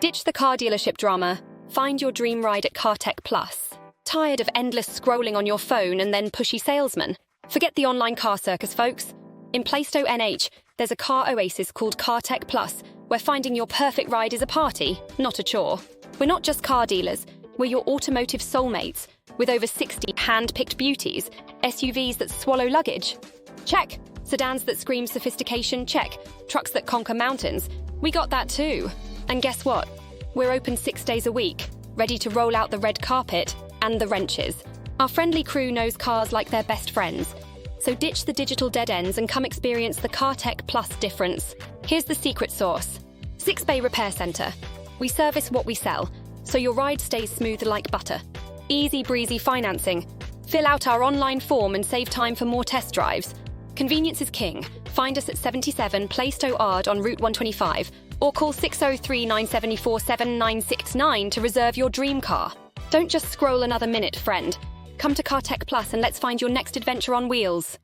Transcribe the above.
Ditch the car dealership drama. Find your dream ride at CarTech Plus. Tired of endless scrolling on your phone and then pushy salesmen? Forget the online car circus, folks. In Plaistow, NH, there's a car oasis called CarTech Plus, where finding your perfect ride is a party, not a chore. We're not just car dealers, we're your automotive soulmates, with over 60 hand-picked beauties, SUVs that swallow luggage. Check. Sedans that scream sophistication, check. Trucks that conquer mountains, we got that too. And guess what? We're open 6 days a week, ready to roll out the red carpet and the wrenches. Our friendly crew knows cars like their best friends. So ditch the digital dead ends and come experience the CarTech Plus difference. Here's the secret sauce. 6-bay repair centre. We service what we sell, so your ride stays smooth like butter. Easy Breezy Financing. Fill out our online form and save time for more test drives. Convenience is king. Find us at 77 Plaistow Rd on Route 125 or call 603-974-7969 to reserve your dream car. Don't just scroll another minute, friend. Come to CarTech Plus and let's find your next adventure on wheels.